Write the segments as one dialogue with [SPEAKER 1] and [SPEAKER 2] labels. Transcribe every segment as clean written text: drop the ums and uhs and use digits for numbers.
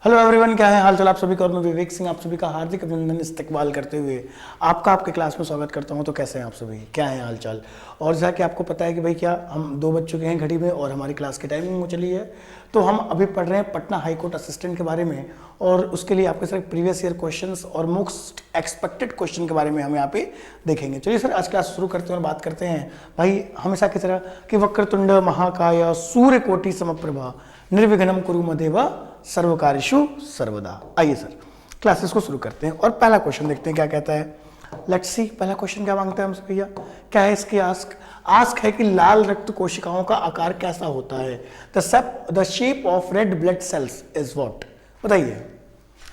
[SPEAKER 1] Hello everyone, क्या है हाल चाल आप सभी का। और मैं विवेक सिंह आप सभी का हार्दिक अभिनंदन इस्तकबाल करते हुए आपके क्लास में स्वागत करता हूं। तो कैसे हैं आप सभी, क्या है हाल चाल। और जैसा कि आपको पता है कि भाई क्या हम 2 बज चुके हैं घड़ी में और हमारी क्लास की टाइमिंग हो चली है। तो हम अभी पढ़ रहे हैं पटना हाई कोर्ट असिस्टेंट के बारे में, और उसके लिए आपके साथ प्रीवियस ईयर क्वेश्चंस और मोस्ट एक्सपेक्टेड क्वेश्चन के बारे में हम यहाँ पे देखेंगे। चलिए सर, आज क्लास शुरू करते हैं और बात करते हैं भाई हमेशा की तरह कि वक्रतुंड महाकाय सूर्यकोटि समप्रभा निर्विघ्नं कुरु मदेव सर्वकार्येषु सर्वदा। आइए सर क्लासेस को शुरू करते हैं और पहला क्वेश्चन देखते हैं क्या कहता है। लेट्स सी, पहला क्वेश्चन क्या मांगता है हमसे भैया, क्या है इसकी आस्क है कि लाल रक्त कोशिकाओं का आकार कैसा होता है। The shape of red blood sales is what, बताइए,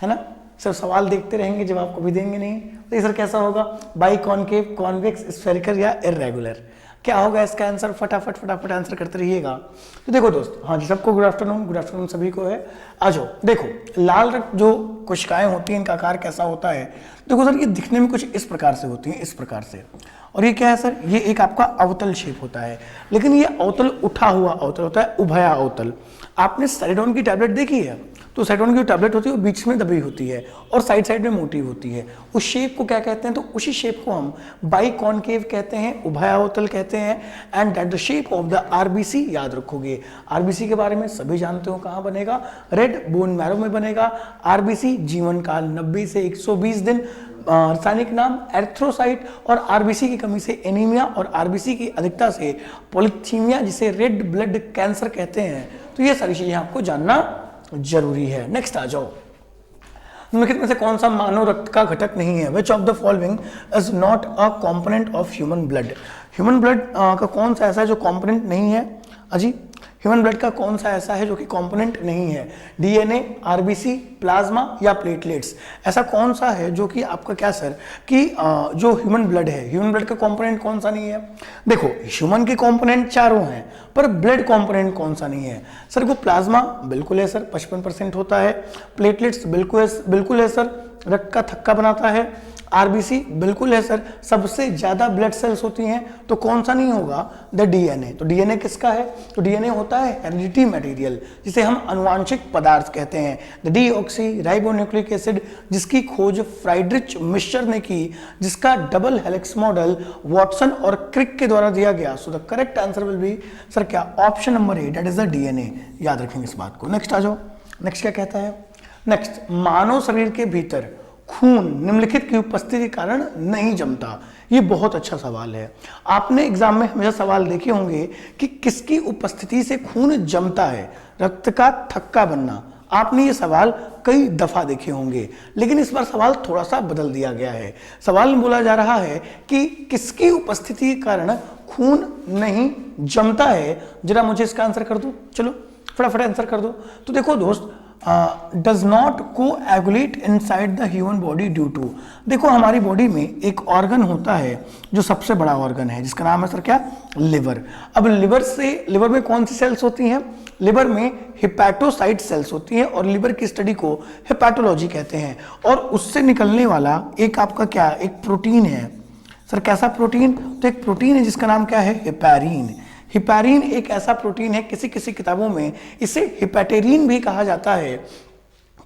[SPEAKER 1] है ना। सिर्फ सवाल देखते रहेंगे, जवाब कभी देंगे नहीं। तो ये सर कैसा होगा, बाई कॉनकेव, कॉन्वेक्स, स्फेरिकल या इर्रेगुलर, क्या होगा इसका आंसर। फटाफट आंसर करते रहिएगा। तो देखो दोस्त, हाँ जी सबको गुड आफ्टरनून सभी को है। आ जाओ, देखो लाल रक्त जो कोशिकाएं होती हैं इनका आकार कैसा होता है। देखो सर, ये दिखने में कुछ इस प्रकार से होती हैं, इस प्रकार से। और ये क्या है सर, ये एक आपका अवतल शेप होता है, लेकिन ये अवतल उठा हुआ अवतल होता है, उभया अवतल। आपने सेरिडोन की टैबलेट देखी है, तो सेरिडोन की टैबलेट होती है वो बीच में दबी होती है और साइड में मोटी होती है। उस शेप को क्या कहते हैं, तो उसी शेप को हम बाई कॉनकेव कहते हैं, उभया अवतल कहते हैं। And that the shape of the RBC, याद रखोगे आरबीसी के बारे में सभी जानते हो, कहाँ बनेगा, रेड बोन मैरो में बनेगा। आरबीसी जीवन काल 90 से 120 दिन। रासायनिक नाम एर्थ्रोसाइट, और आरबीसी की कमी से एनीमिया, और आरबीसी की अधिकता से पॉलीथीमिया, जिसे रेड ब्लड कैंसर कहते हैं। तो ये सारी चीजें आपको जानना जरूरी है। नेक्स्ट आ जाओ, निम्नलिखित में से कौन सा मानव रक्त का घटक नहीं है। विच of the following is not a component of human blood. Human blood का कौन सा ऐसा है जो कॉम्पोनेंट नहीं है। अजी, ह्यूमन ब्लड का कौन सा ऐसा है जो कि कंपोनेंट नहीं है। डीएनए, आरबीसी, प्लाज्मा या प्लेटलेट्स, ऐसा कौन सा है जो कि आपका क्या सर कि जो ह्यूमन ब्लड है, ह्यूमन ब्लड का कंपोनेंट कौन सा नहीं है। देखो ह्यूमन के कंपोनेंट चारों हैं, पर ब्लड कंपोनेंट कौन सा नहीं है सर। को प्लाज्मा बिल्कुल है सर, 55% होता है। प्लेटलेट्स बिल्कुल है सर, रक्त का थक्का बनाता है। आरबीसी बिल्कुल है सर, सबसे ज्यादा ब्लड सेल्स होती हैं। तो कौन सा नहीं होगा, द डीएनए। तो डीएनए किसका है, तो डीएनए होता है हेरिडिटी मटेरियल, जिसे हम अनुवांशिक पदार्थ कहते हैं। द डीऑक्सी राइबोन्यूक्लिक एसिड, जिसकी खोज फ्राइड्रिच मिश्र ने की, जिसका डबल हेलिक्स मॉडल वॉटसन और क्रिक के द्वारा दिया गया। So the correct answer will be sir क्या, option number A, that is the DNA. याद रखेंगे इस बात को। नेक्स्ट आ जाओ, नेक्स्ट क्या कहता है। नेक्स्ट, मानव शरीर के भीतर खून निम्नलिखित की उपस्थिति के कारण नहीं जमता। ये बहुत अच्छा सवाल है। आपने एग्जाम में हमेशा सवाल देखे होंगे कि किसकी उपस्थिति से खून जमता है, रक्त का थक्का बनना। आपने ये सवाल कई दफा देखे होंगे, लेकिन इस बार सवाल थोड़ा सा बदल दिया गया है। सवाल में बोला जा रहा है कि किसकी उपस्थिति के कारण खून नहीं जमता है। जरा मुझे इसका आंसर कर दो, चलो फटाफट आंसर कर दो। तो देखो दोस्त, does not coagulate inside the human body due to. देखो हमारी बॉडी में एक ऑर्गन होता है जो सबसे बड़ा ऑर्गन है, जिसका नाम है सर क्या, लिवर। अब लिवर में कौन सी सेल्स होती हैं, लिवर में हिपैटोसाइट सेल्स होती हैं, और लिवर की स्टडी को हिपैटोलॉजी कहते हैं। और उससे निकलने वाला एक आपका क्या, एक प्रोटीन है सर। कैसा प्रोटीन, तो एक प्रोटीन है जिसका नाम क्या है, हिपैरिन। हिपैरिन एक ऐसा प्रोटीन है, किसी किसी किताबों में इसे हिपैटेरिन भी कहा जाता है।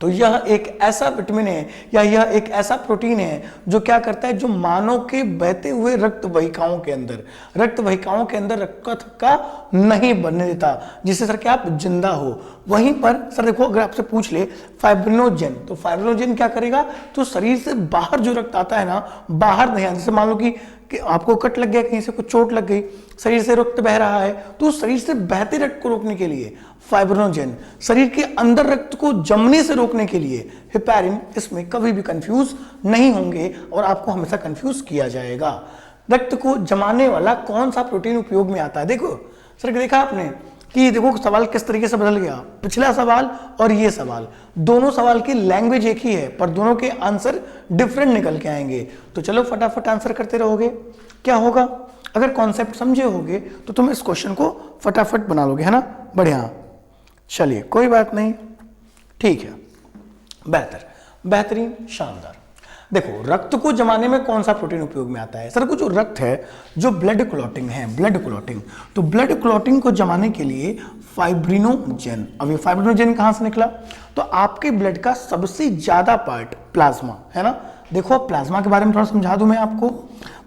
[SPEAKER 1] तो यह एक ऐसा विटामिन है या यह एक ऐसा प्रोटीन है जो क्या करता है, जो मानव के बहते हुए रक्त वाहिकाओं के अंदर रक्त का थक्का नहीं बनने देता, जिससे सर क्या आप जिंदा हो। वहीं पर सर देखो, अगर आपसे पूछ ले फाइब्रिनोजेन, तो फाइब्रिनोजेन क्या करेगा, तो शरीर से बाहर जो रक्त आता है ना, बाहर नहीं आता। जैसे मान लो कि आपको कट लग गया, कहीं से कुछ चोट लग गई, शरीर से रक्त बह रहा है, तो शरीर से बहते रक्त को रोकने के लिए फाइब्रिनोजेन, शरीर के अंदर रक्त को जमने से रोकने के लिए हिपैरिन। इसमें कभी भी कंफ्यूज नहीं होंगे और आपको हमेशा कंफ्यूज किया जाएगा। रक्त को जमाने वाला कौन सा प्रोटीन उपयोग में आता है। देखो सर, देखा आपने कि देखो सवाल किस तरीके से बदल गया। पिछला सवाल और ये सवाल, दोनों सवाल की लैंग्वेज एक ही है, पर दोनों के आंसर डिफरेंट निकल के आएंगे। तो चलो फटाफट आंसर करते रहोगे। क्या होगा, अगर कॉन्सेप्ट समझे होगे तो तुम इस क्वेश्चन को फटाफट बना लोगे, है ना। बढ़िया, चलिए कोई बात नहीं, ठीक है, बेहतरीन, शानदार। देखो रक्त को जमाने में कौन सा प्रोटीन उपयोग में आता है सर? वो जो रक्त है, जो ब्लड क्लॉटिंग है, ब्लड क्लॉटिंग, तो ब्लड क्लॉटिंग को जमाने के लिए फाइब्रिनोजेन। अब ये फाइब्रिनोजेन कहां से निकला? तो आपके ब्लड का सबसे ज्यादा पार्ट प्लाज्मा है ना। देखो प्लाज्मा के बारे में थोड़ा समझा दूं मैं आपको।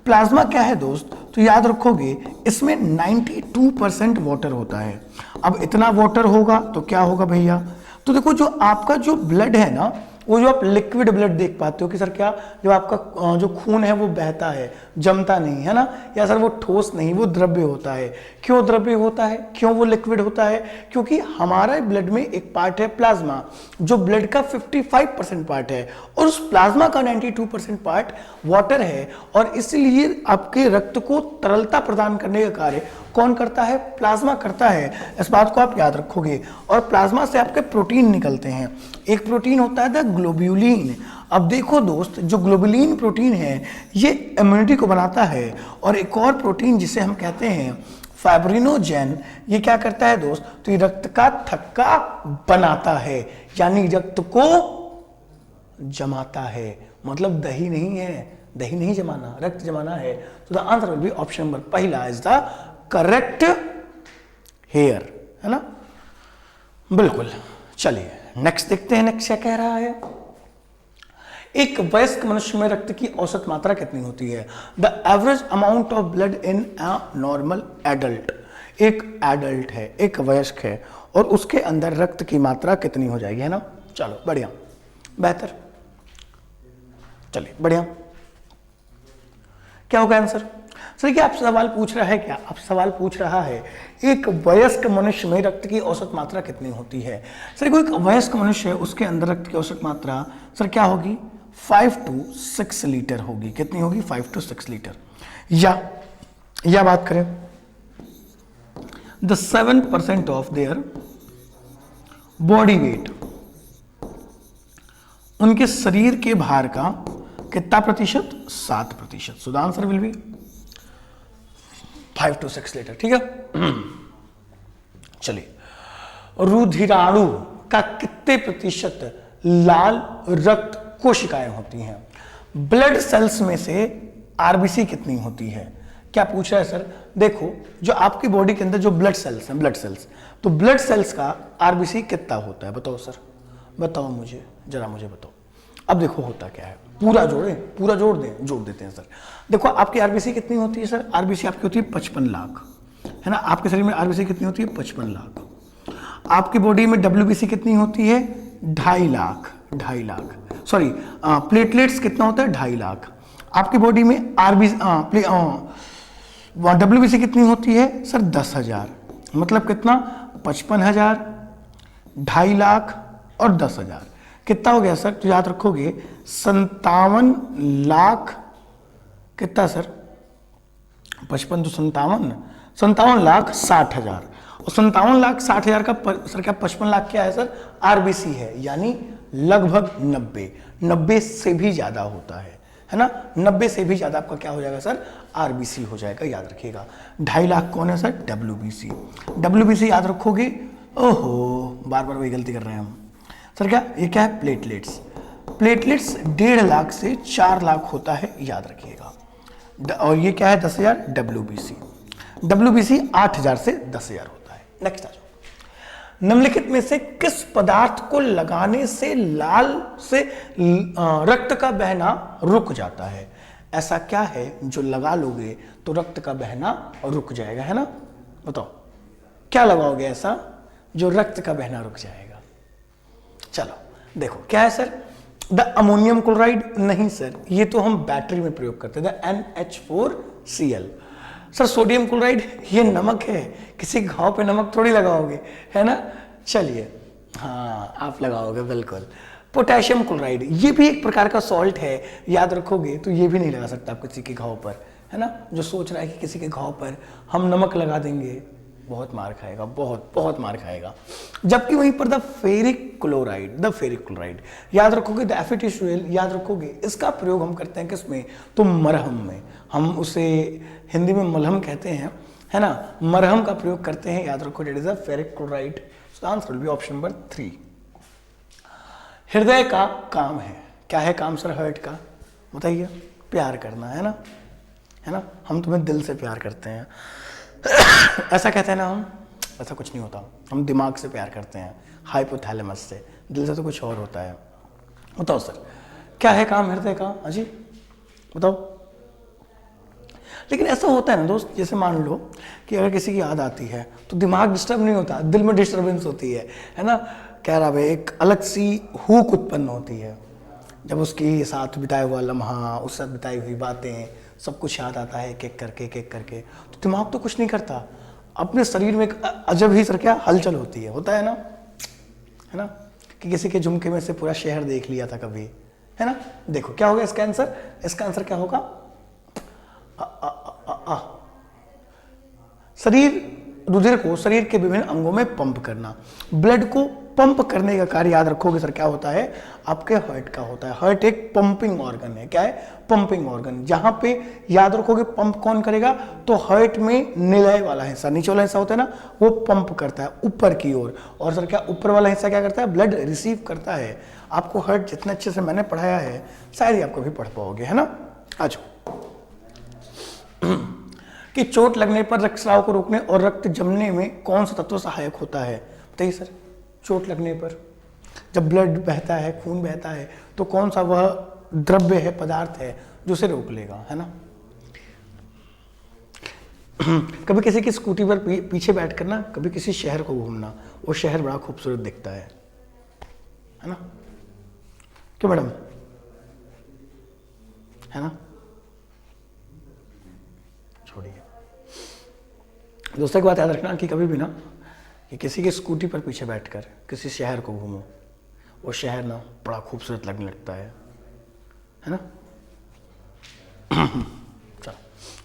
[SPEAKER 1] प्लाज्मा क्या है दोस्त? तो याद रखोगे इसमें 92% वाटर होता है। अब इतना वाटर होगा तो क्या होगा भैया? तो देखो जो आपका जो ब्लड है ना, वो जो आप लिक्विड ब्लड देख पाते हो कि सर क्या जो आपका जो खून है वो बहता है, जमता नहीं है ना, या सर वो ठोस नहीं, वो द्रव्य होता है। क्यों द्रव्य होता है? क्यों वो लिक्विड होता है? क्योंकि हमारा ब्लड में एक पार्ट है प्लाज्मा, जो ब्लड का 55% पार्ट है, और उस प्लाज्मा का 92% पार्ट वाटर है, और इसलिए आपके रक्त को तरलता प्रदान करने का कार्य कौन करता है? प्लाज्मा करता है। इस बात को आप याद रखोगे। और प्लाज्मा से आपके प्रोटीन निकलते हैं। एक प्रोटीन होता है द ग्लोब्यूलिन। अब देखो दोस्त, जो ग्लोब्यूलिन प्रोटीन है ये इम्यूनिटी को बनाता है, और एक और प्रोटीन जिसे हम कहते हैं फाइब्रिनोजेन, ये क्या करता है दोस्त? तो ये रक्त का थक्का बनाता है, यानी रक्त को जमाता है। मतलब दही नहीं है, दही नहीं जमाना, रक्त जमाना है। तो the answer will be option number पहला इज द करेक्ट हेयर, है ना, बिल्कुल। चलिए नेक्स्ट देखते हैं, नेक्स्ट क्या कह रहा है। एक वयस्क मनुष्य में रक्त की औसत मात्रा कितनी होती है? The average amount of blood in a normal adult. एक एडल्ट है, एक वयस्क है, और उसके अंदर रक्त की मात्रा कितनी हो जाएगी, है ना। चलो बढ़िया, बेहतर, चलिए बढ़िया। क्या होगा आंसर? सर क्या आप सवाल पूछ रहा है? क्या आप सवाल पूछ रहा है एक वयस्क मनुष्य में रक्त की औसत मात्रा कितनी होती है? सर कोई वयस्क मनुष्य है, उसके अंदर रक्त की औसत मात्रा सर क्या होगी? 5 to 6 लीटर होगी। कितनी होगी? 5 to 6 लीटर। या बात करें the 7% of their body weight, उनके शरीर के भार का कितना प्रतिशत? 7%। So the answer will B 5 to 6 litre. ठीक है, चलिए रुधिराणु का कितने प्रतिशत लाल रक्त कोशिकाएं होती हैं? ब्लड सेल्स में से आरबीसी कितनी होती है? क्या पूछ रहा है सर? देखो जो आपकी बॉडी के अंदर जो ब्लड सेल्स हैं, ब्लड सेल्स, तो ब्लड सेल्स का आरबीसी कितना होता है? बताओ सर, बताओ मुझे, जरा मुझे बताओ। अब देखो होता क्या है, पूरा जोड़ें, पूरा जोड़ देते हैं सर। देखो आपकी आरबीसी कितनी होती है सर? आरबीसी आपकी होती है 55 लाख, है ना। आपके शरीर में आरबीसी कितनी होती है? 55 लाख। आपकी बॉडी में डब्ल्यूबीसी कितनी होती है? 2.5 लाख। सॉरी, प्लेटलेट्स कितना होता है? 2.5 लाख। आपकी बॉडी में डब्ल्यूबीसी कितनी होती है सर? 10,000। मतलब कितना? 55,000, 2.5 लाख और 10,000। कितना हो गया सर? तो याद रखोगे 57 लाख। कितना सर? 55 तो 57 लाख 60,000। और 57 लाख 60,000 का सर क्या 55 लाख क्या है सर? आरबीसी है, यानी लगभग 90 से भी ज्यादा होता है ना। 90 से भी ज्यादा आपका क्या हो जाएगा सर? आरबीसी हो जाएगा, याद रखिएगा। 2.5 लाख कौन है सर? डब्ल्यूबीसी। डब्ल्यूबीसी याद रखोगे। ओहो, बार बार वही गलती कर रहे हैं हम सर। क्या ये क्या है? प्लेटलेट्स। प्लेटलेट्स 1.5 लाख से 4 लाख होता है, याद रखिएगा। और ये क्या है? 10,000 डब्ल्यूबीसी। डब्ल्यूबीसी 8,000 से 10,000 होता है। नेक्स्ट आ जाओ। निम्नलिखित में से किस पदार्थ को लगाने से लाल से रक्त का बहना रुक जाता है? ऐसा क्या है जो लगा लोगे तो रक्त का बहना रुक जाएगा, है ना। बताओ क्या लगाओगे ऐसा जो रक्त का बहना रुक जाएगा? चलो देखो क्या है सर? The ammonium chloride? नहीं सर, ये तो हम बैटरी में प्रयोग करते हैं, NH4Cl। Sir sodium chloride? ये नमक है, किसी घाव पे नमक थोड़ी लगाओगे, है ना। चलिए हाँ आप लगाओगे बिल्कुल। पोटेशियम क्लोराइड, ये भी एक प्रकार का सॉल्ट है, याद रखोगे तो ये भी नहीं लगा सकता आप किसी के घाव पर, है ना। जो सोच रहा है कि किसी के घाव पर हम नमक लगा देंगे, बहुत मार खाएगा, बहुत मार खाएगा। जबकि वहीं पर द फेरिक क्लोराइड याद रखोगे, द FeTiSuL याद रखोगे, इसका प्रयोग हम करते हैं किसमें? तो मरहम में। हम उसे हिंदी में मलहम कहते हैं, है ना। मरहम का प्रयोग करते हैं, याद रखो, that is the ferric chloride. Answer will be option number 3। हृदय का काम है, क्या है काम सर? हार्ट का बताइए, प्यार करना है ना, हम तुम्हें दिल से प्यार करते हैं ऐसा कहते हैं ना हम, ऐसा कुछ नहीं होता, हम दिमाग से प्यार करते हैं, हाइपोथैलेमस से, दिल से तो कुछ और होता है। बताओ सर, क्या है काम हृदय का? अजी बताओ। लेकिन ऐसा होता है ना दोस्त, जैसे मान लो कि अगर किसी की याद आती है तो दिमाग डिस्टर्ब नहीं होता, दिल में डिस्टर्बेंस होती है ना, कह रहा है, एक अलग सी हुक उत्पन्न होती है जब उसके साथ बिताया हुआ लम्हा, उसके साथ बिताई हुई बातें, सब कुछ याद आता है, एक एक करके। तो दिमाग तो कुछ नहीं करता, अपने शरीर में एक अजब ही सर क्या हलचल होती है, होता है ना, कि किसी के झुमके में से पूरा शहर देख लिया था कभी, है ना। देखो क्या होगा इसका आंसर, इसका आंसर क्या होगा? शरीर, रुधिर को शरीर के विभिन्न अंगों में पंप करना, ब्लड को पंप करने का कार्य याद रखोगे सर क्या होता है? आपके हार्ट का होता है। हार्ट एक पंपिंग ऑर्गन है। क्या है? Pumping organ. जहां पे याद रखोगे पंप कौन करेगा, तो हार्ट में निलय वाला हिस्सा, नीचे वाला हिस्सा होता है ना, वो पंप करता है ऊपर की ओर, और सर क्या ऊपर वाला हिस्सा क्या करता है? ब्लड रिसीव करता है। आपको हार्ट जितने अच्छे से मैंने पढ़ाया है शायद ही आपको भी पढ़ पाओगे, है ना। आज कि चोट लगने पर रक्तस्राव को रोकने और रक्त जमने में कौन सा तत्व सहायक होता है? बताइए सर। चोट लगने पर जब ब्लड बहता है, खून बहता है, तो कौन सा वह द्रव्य है, पदार्थ है जो उसे रोक लेगा, है ना। कभी किसी की स्कूटी पर पीछे बैठ कर ना, कभी किसी शहर को घूमना, वो शहर बड़ा खूबसूरत दिखता है ना। क्यों मैडम, है ना। छोड़िए दोस्तों, एक बात याद रखना कि कभी भी ना कि किसी की स्कूटी पर पीछे बैठकर किसी शहर को घूमो, वो शहर ना बड़ा खूबसूरत लगने लगता है ना। चलो,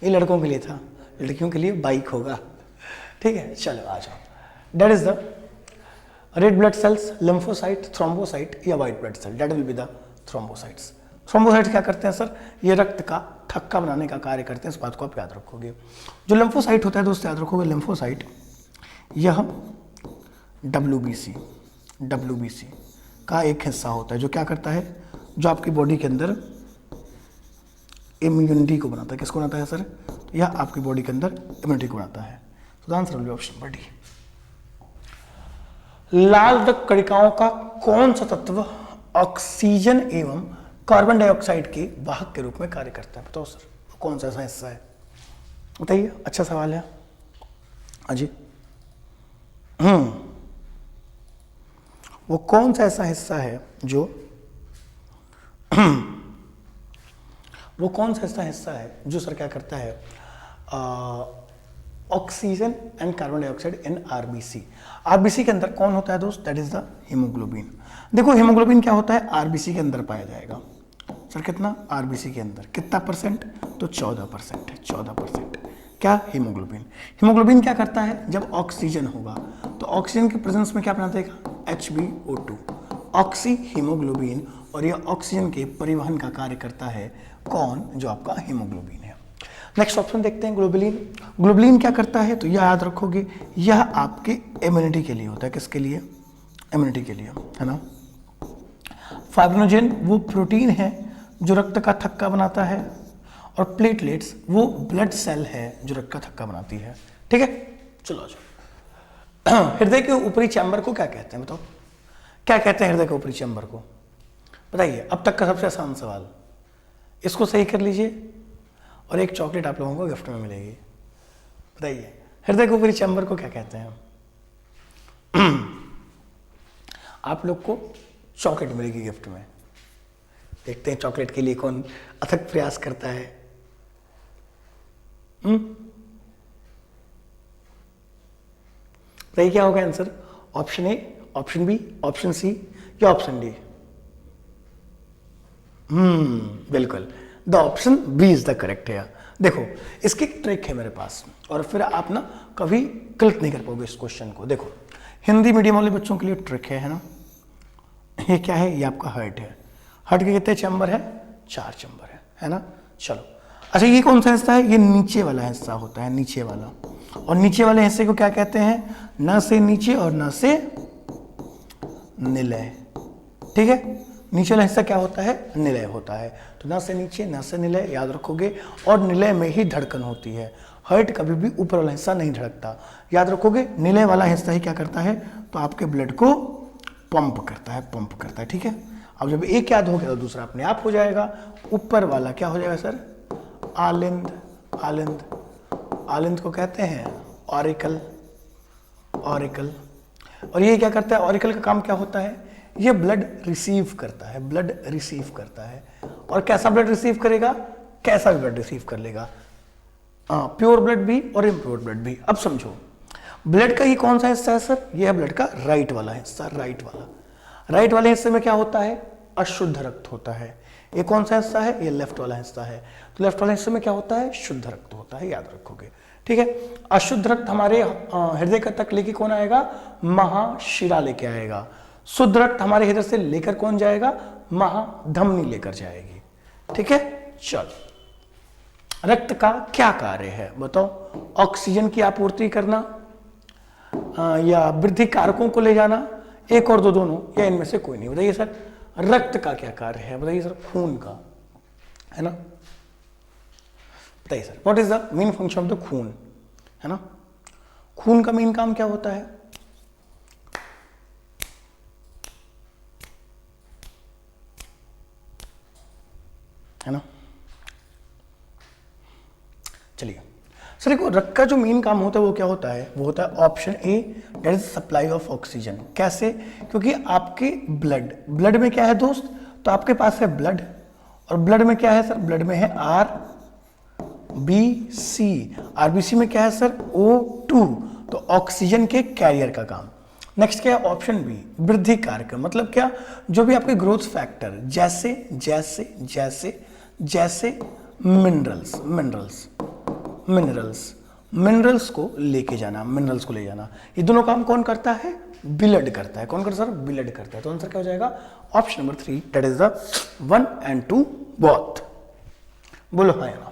[SPEAKER 1] ये लड़कों के लिए था, लड़कियों के लिए बाइक होगा, ठीक है। चलो आ जाओ। That is the red blood cells, lymphocyte, thrombocyte या white blood cell? That will be the thrombocytes. Thrombocytes क्या करते हैं सर? ये रक्त का थक्का बनाने का कार्य करते हैं, इस बात को आप याद रखोगे। जो लिम्फोसाइट होता है दोस्त, याद रखोगे, लिम्फोसाइट यह WBC का एक हिस्सा होता है, जो क्या करता है, जो आपकी बॉडी के अंदर इम्यूनिटी को बनाता है। किसको बनाता है सर? तो यह आपकी बॉडी के अंदर इम्यूनिटी को बनाता है। तो answer will be option number D. लाल रक्त कणिकाओं का कौन सा तत्व ऑक्सीजन एवं कार्बन डाइऑक्साइड के वाहक के रूप में कार्य करता है? बताओ सर, कौन सा ऐसा हिस्सा है? बताइए, अच्छा सवाल है अजी। वो कौन सा ऐसा हिस्सा है जो वो कौन सा ऐसा हिस्सा है जो सर क्या करता है? Oxygen and carbon dioxide in RBC. RBC के अंदर कौन होता है दोस्त? That is the haemoglobin. देखो हीमोग्लोबिन क्या होता है? आरबीसी के अंदर पाया जाएगा। सर कितना? आरबीसी के अंदर कितना परसेंट? तो 14% है। 14% क्या? हीमोग्लोबिन। हीमोग्लोबिन क्या करता है? जब ऑक्सीजन होगा तो ऑक्सीजन के प्रेजेंस में क्या बना देगा? HbO2, ऑक्सी हीमोग्लोबिन, और यह ऑक्सीजन के परिवहन का कार्य करता है। कौन? जो आपका हीमोग्लोबिन है। नेक्स्ट ऑप्शन देखते हैं, ग्लोबुलिन। ग्लोबुलिन क्या करता है? तो यह याद रखोगे, यह आपके इम्यूनिटी के लिए होता है। किसके लिए? इम्यूनिटी के लिए, है ना। फाइब्रिनोजेन वो प्रोटीन है जो रक्त का थक्का बनाता है, और प्लेटलेट्स वो ब्लड सेल है जो रक्त का थक्का बनाती है। ठीक है, चलो आ जाओ। हृदय के ऊपरी चैम्बर को क्या कहते हैं? बताओ, क्या कहते हैं हृदय के ऊपरी चैम्बर को? बताइए, अब तक का सबसे आसान सवाल। इसको सही कर लीजिए और एक चॉकलेट आप लोगों को गिफ्ट में मिलेगी। बताइए, हृदय के ऊपरी चैम्बर को क्या कहते हैं? आप लोग को चॉकलेट मिलेगी गिफ्ट में। देखते हैं चॉकलेट के लिए कौन अथक प्रयास करता है। बताइए क्या होगा answer? Option A, option B, option C या ऑप्शन डी? बिल्कुल, the option B is the correct है। देखो, इसकी ट्रिक है मेरे पास, और फिर आप ना कभी गलत नहीं कर पाओगे इस क्वेश्चन को। देखो, हिंदी मीडियम वाले बच्चों के लिए ट्रिक है ना। ये क्या है? ये आपका हार्ट है। हार्ट के कितने चैम्बर है? 4 चैम्बर है ना। चलो, अच्छा, ये कौन सा हिस्सा है? ये नीचे वाला हिस्सा होता है, नीचे वाला। और नीचे वाले हिस्से को क्या कहते हैं? न से नीचे और न से निलय। ठीक है, नीचे वाला हिस्सा क्या होता है, निलय होता है। तो ना से नीचे ना से निलय याद रखोगे, और निलय में ही धड़कन होती है। हार्ट कभी भी ऊपर वाला हिस्सा नहीं धड़कता, याद रखोगे। निलय वाला हिस्सा ही क्या करता है, तो आपके ब्लड को पंप करता है, ठीक है। अब जब एक याद हो गया तो दूसरा अपने आप हो जाएगा। ऊपर वाला क्या हो जाएगा सर, आलिंद। आलिंद को कहते हैं ऑरिकल। और ये क्या करता है, ऑरिकल का काम क्या होता है, ये ब्लड रिसीव करता है। और कैसा ब्लड रिसीव करेगा, कैसा ब्लड रिसीव कर लेगा, प्योर ब्लड भी और इम्प्योर ब्लड भी। अब समझो, ब्लड का ये कौन सा हिस्सा है सर, ये है ब्लड का राइट वाला हिस्सा। राइट वाले हिस्से में क्या होता है, अशुद्ध रक्त होता है। ये कौन सा हिस्सा है, ये लेफ्ट वाला हिस्सा है। तो लेफ्ट वाले हिस्से में क्या होता है, शुद्ध रक्त होता है, याद रखोगे, ठीक है। अशुद्ध रक्त हमारे हृदय तक लेके कौन आएगा, महाशिरा लेके आएगा। शुद्ध रक्त हमारे हृदय से लेकर कौन जाएगा, महाधमनी लेकर जाएगी, ठीक है। चल, रक्त का क्या कार्य है बताओ, ऑक्सीजन की आपूर्ति करना या वृद्धि कारकों को ले जाना, एक और दो दोनों, या इनमें से कोई नहीं। बताइए सर, रक्त का क्या कार्य है, बताइए सर, खून का, है ना। बताइए sir, what is the main function of the खून, है ना। खून का मेन काम क्या होता है ना। चलिए सर, देखो रक्त का जो मेन काम होता है वो क्या होता है, वो होता है option A, that is supply of oxygen. कैसे, क्योंकि आपके ब्लड में क्या है दोस्त, तो आपके पास है ब्लड, और ब्लड में क्या है सर, ब्लड में है आरबीसी। आरबीसी में क्या है सर, O2, तो ऑक्सीजन के कैरियर का काम। नेक्स्ट क्या है, ऑप्शन बी, वृद्धि कारक। मतलब क्या, जो भी आपके ग्रोथ फैक्टर जैसे जैसे जैसे जैसे मिनरल्स को लेके जाना, मिनरल्स को ले जाना, ये दोनों काम कौन करता है, ब्लड करता है। कौन करता है सर, ब्लड करता है। तो आंसर क्या हो जाएगा, option number 3, that is the 1 and 2 both. बोलो हाँ या ना।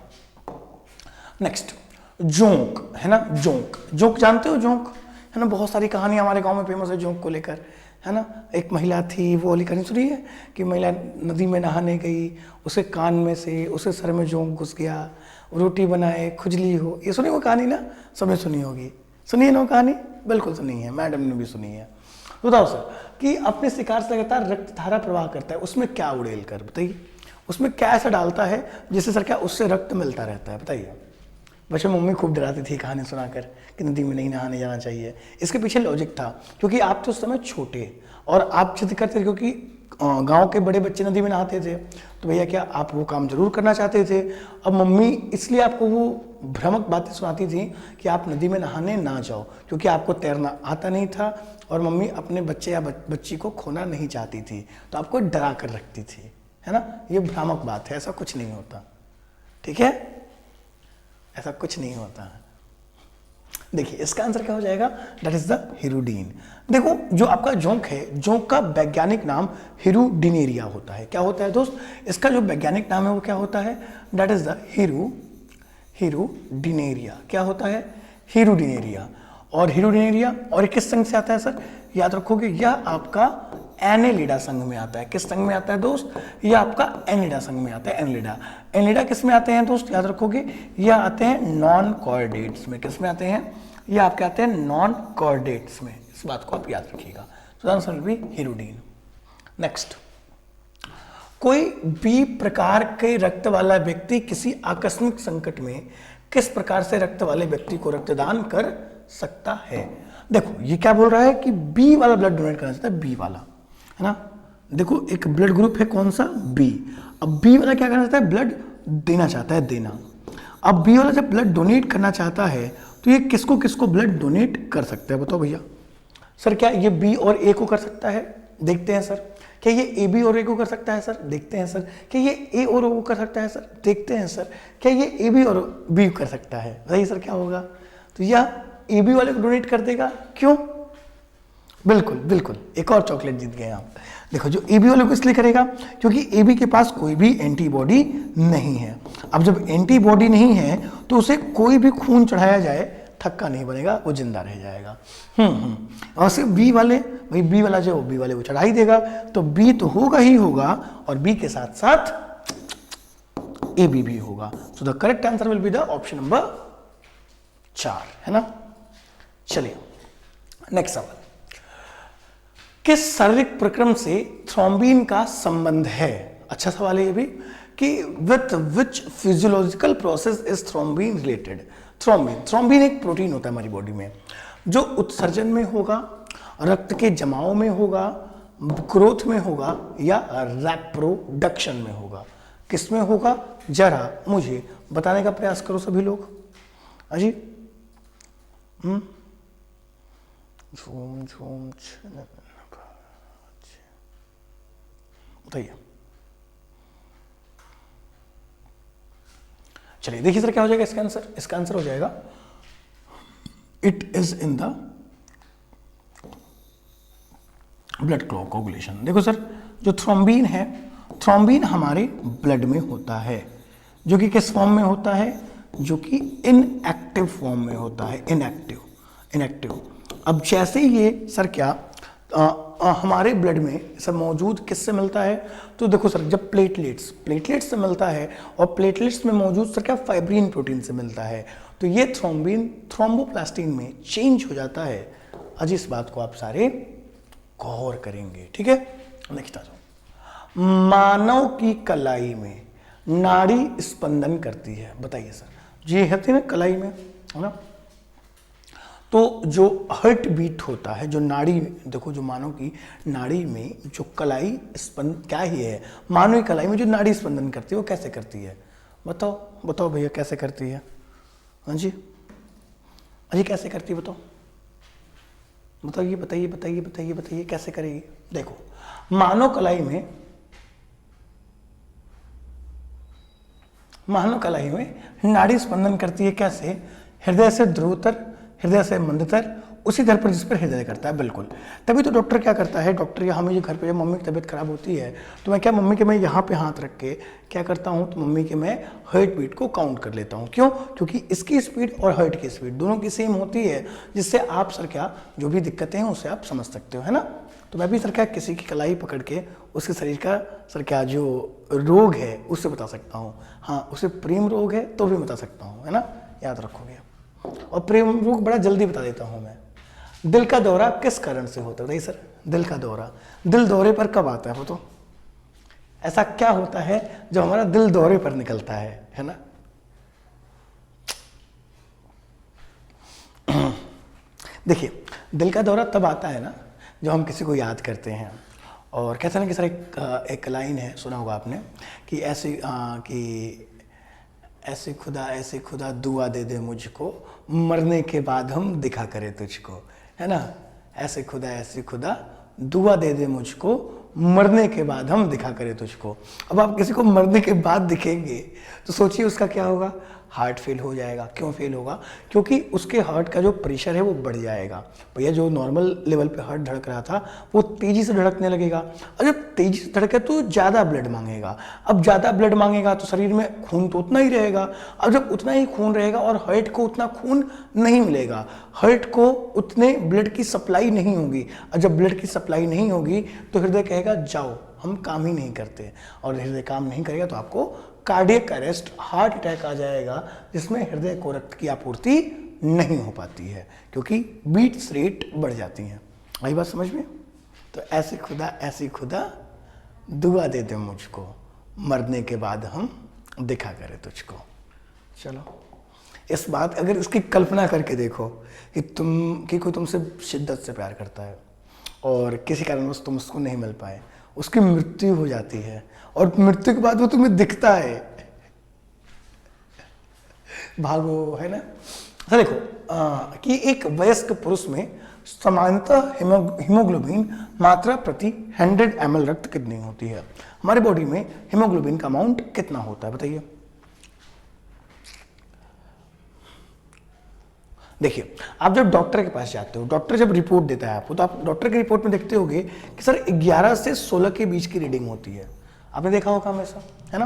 [SPEAKER 1] नेक्स्ट, जोंक, है ना। जोंक जानते हो, जोंक, है ना। बहुत सारी कहानी हमारे गांव में फेमस है जोंक को लेकर, है ना। एक महिला थी, वो वाली कहानी सुनी है कि महिला नदी में नहाने गई, उसे कान में से उसके सर में जोंक घुस गया, रोटी बनाए, खुजली हो। ये सुनी वो कहानी ना, सबने सुनी होगी। सुनी है ना वो कहानी, बिल्कुल सुनी है, मैडम ने भी सुनी है। बताओ सर कि अपने शिकार से लगातार रक्त धारा प्रवाह करता है, उसमें क्या उड़ेल कर, बताइए उसमें क्या ऐसा डालता है जिससे सर क्या उससे रक्त मिलता रहता है, बताइए। बच्चे मम्मी खूब डराती थी कहानी सुनाकर कि नदी में नहीं नहाने जाना चाहिए। इसके पीछे लॉजिक था, क्योंकि आप तो उस समय छोटे और आप जिद करते थे, क्योंकि गांव के बड़े बच्चे नदी में नहाते थे, तो भैया क्या आप वो काम जरूर करना चाहते थे। अब मम्मी इसलिए आपको वो भ्रामक बातें सुनाती थी कि आप नदी में नहाने ना जाओ, क्योंकि आपको तैरना आता नहीं था, और मम्मी अपने बच्चे या बच्ची को खोना नहीं चाहती थी, तो आपको डरा कर रखती थी, है ना। ये भ्रामक बात है, ऐसा कुछ नहीं होता, ठीक है, ऐसा कुछ नहीं होता। देखिए इसका आंसर क्या हो जाएगा, दैट इज द हिरुडीन। देखो जो आपका जोंक है, जोंक का वैज्ञानिक नाम हिरुडिनेरिया होता है। क्या होता है दोस्त, इसका जो वैज्ञानिक नाम है वो क्या होता है, दैट इज द हिरुडिनेरिया। क्या होता है, हिरुडिनेरिया। और हिरुडिनेरिया और किस संघ से आता है सर, याद रखोगे, यह आपका एनेलिडा संघ में आता है। किस संघ में आता है दोस्त, यह आपका एनिडा संघ में आता है। एनिडा किस में आते हैं दोस्त, याद रखोगे, यह आते हैं नॉन कॉर्डेट्स में। किस में आते हैं, यह आपके आते हैं नॉन कॉर्डेट्स में। इस बात को आप याद रखिएगा। तो आंसर विल बी हिरुडीन। नेक्स्ट, कोई भी प्रकार के रक्त वाला व्यक्ति किसी आकस्मिक संकट में किस प्रकार से रक्त वाले व्यक्ति को रक्तदान कर सकता है। देखो ये क्या बोल रहा है कि बी वाला ब्लड डोनेट करना चाहता है, बी वाला, है ना। देखो एक ब्लड ग्रुप है कौन सा, बी। अब बी वाला क्या करना चाहता है, ब्लड देना चाहता है, देना। अब बी वाला जब ब्लड डोनेट करना चाहता है तो ये किसको किसको ब्लड डोनेट कर सकता है, बताओ भैया। सर क्या ये बी और ए को कर सकता है, देखते हैं सर। क्या ये ए बी और ए को कर सकता है सर, देखते हैं सर। क्या ये ए और ओ को कर सकता है सर, देखते हैं सर। क्या ये ए बी और बी कर सकता है, बताइए सर क्या होगा। तो यह ए बी वाले को डोनेट कर देगा, क्यों, बिल्कुल बिल्कुल, एक और चॉकलेट जीत गए आप। देखो जो ए बी वाले को इसलिए करेगा क्योंकि ए बी के पास कोई भी एंटीबॉडी नहीं है। अब जब एंटीबॉडी नहीं है तो उसे कोई भी खून चढ़ाया जाए थक्का नहीं बनेगा, वो जिंदा रह जाएगा। और सिर्फ बी वाले, भाई बी वाला जो बी वाले वो चढ़ा ही देगा, तो बी तो होगा ही होगा, और बी के साथ साथ ए बी भी होगा। सो the correct answer will be the option number 4, है ना। चलिए नेक्स्ट सवाल, किस शारीरिक प्रक्रम से थ्रोम्बिन का संबंध है? अच्छा सवाल है ये भी, कि with which physiological process is thrombin related. Thrombin एक प्रोटीन होता है हमारी बॉडी में, जो उत्सर्जन में होगा, रक्त के जमाव में होगा, ग्रोथ में होगा, या रिप्रोडक्शन में होगा। किस में होगा, जरा मुझे बताने का प्रयास करो सभी लोग। अजी झूम झूम बताइए। चलिए देखिए सर क्या हो जाएगा इसका आंसर। इसका आंसर हो जाएगा it is in the blood coagulation. देखो सर, जो थ्रोम्बिन है, थ्रोम्बिन हमारे ब्लड में होता है, जो कि किस फॉर्म में होता है, जो कि इनएक्टिव फॉर्म में होता है। इनएक्टिव। अब जैसे ये सर क्या हमारे ब्लड में सब मौजूद किससे मिलता है, तो देखो सर, जब प्लेटलेट्स से मिलता है, और प्लेटलेट्स में मौजूद सर क्या फाइब्रिन प्रोटीन से मिलता है, तो ये थ्रोम्बिन थ्रोम्बोप्लास्टिन में चेंज हो जाता है। आज इस बात को आप सारे गौर करेंगे, ठीक है। नेक्स्ट आ जाओ, मानव की कलाई में नाड़ी स्पंदन करती है, बताइए सर। ये होती है ना कलाई में, है ना, तो जो हार्ट बीट होता है, जो नाड़ी, देखो जो मानव की नाड़ी में जो कलाई स्पंदन क्या ही है, मानव की कलाई में जो नाड़ी स्पंदन करती है वो कैसे करती है, बताओ भैया कैसे करती है। हाँ जी, अजी कैसे करती है बताओ, बताइए कैसे करेगी। देखो मानव कलाई में नाड़ी स्पंदन करती है कैसे, हृदय से ध्रुवतर, हृदय से मंदतर, उसी दर पर जिस पर हृदय करता है, बिल्कुल। तभी तो डॉक्टर क्या करता है, डॉक्टर यहाँ मुझे घर पे जब मम्मी की तबीयत खराब होती है तो मम्मी के मैं यहाँ पे हाथ रख के क्या करता हूँ, तो मम्मी के मैं हार्ट बीट को काउंट कर लेता हूँ। क्यों? क्योंकि इसकी स्पीड और हार्ट की स्पीड दोनों की सेम होती है, जिससे आप सर क्या जो भी दिक्कतें हैं उसे आप समझ सकते हो, है ना। तो मैं भी सर क्या किसी की कलाई पकड़ के उसके शरीर का सर क्या जो रोग है उससे बता सकता हूँ। हाँ, उसे प्रेम रोग है तो भी बता सकता हूँ, है ना, याद रखोगे। और प्रेम रोग बड़ा जल्दी बता देता हूं मैं। दिल का दौरा किस कारण से होता है, बताइए सर। दिल का दौरा, दिल दौरे पर कब आता है वो, तो ऐसा क्या होता है जो हमारा दिल दौरे पर निकलता है ना। देखिए दिल का दौरा तब आता है ना जब हम किसी को याद करते हैं, और कहते हैं ना कि सर एक लाइन है, सुना होगा आपने, कि ऐसे खुदा दुआ दे दे मुझको, मरने के बाद हम दिखा करे तुझको, है ना। ऐसे खुदा दुआ दे दे मुझको, मरने के बाद हम दिखा करे तुझको। अब आप किसी को मरने के बाद दिखेंगे तो सोचिए उसका क्या होगा, हार्ट फेल हो जाएगा। क्यों फेल होगा? क्योंकि उसके हार्ट का जो प्रेशर है वो बढ़ जाएगा। भैया जो नॉर्मल लेवल पे हार्ट धड़क रहा था वो तेजी से धड़कने लगेगा, और जब तेजी से धड़के तो ज़्यादा ब्लड मांगेगा। अब ज़्यादा ब्लड मांगेगा तो शरीर में खून तो उतना ही रहेगा। अब जब उतना ही खून रहेगा और हार्ट को उतना खून नहीं मिलेगा, हार्ट को उतने ब्लड की सप्लाई नहीं होगी, और जब ब्लड की सप्लाई नहीं होगी तो हृदय कहेगा जाओ हम काम ही नहीं करते, और हृदय काम नहीं करेगा तो आपको कार्डियक अरेस्ट, हार्ट अटैक आ जाएगा, जिसमें हृदय को रक्त की आपूर्ति नहीं हो पाती है क्योंकि बीट्स रेट बढ़ जाती हैं। आई बात समझ में? तो ऐसी खुदा दुआ दे दे मुझको, मरने के बाद हम दिखा करें तुझको। चलो इस बात, अगर इसकी कल्पना करके देखो कि कोई तुमसे शिद्दत से प्यार करता है और किसी कारणवश तुम उसको नहीं मिल पाए, उसकी मृत्यु हो जाती है और मृत्यु के बाद वो तुम्हें दिखता है, भागो, है ना। तो देखो कि एक वयस्क पुरुष में सामान्यतः हीमोग्लोबिन मात्रा प्रति 100 ml रक्त कितनी होती है? हमारे बॉडी में हीमोग्लोबिन का अमाउंट कितना होता है बताइए। देखिए आप जब डॉक्टर के पास जाते हो, डॉक्टर जब रिपोर्ट देता है आपको, तो आप डॉक्टर की रिपोर्ट में देखते होगे कि सर 11 से 16 के बीच की रीडिंग होती है। आपने देखा होगा हमेशा, है ना।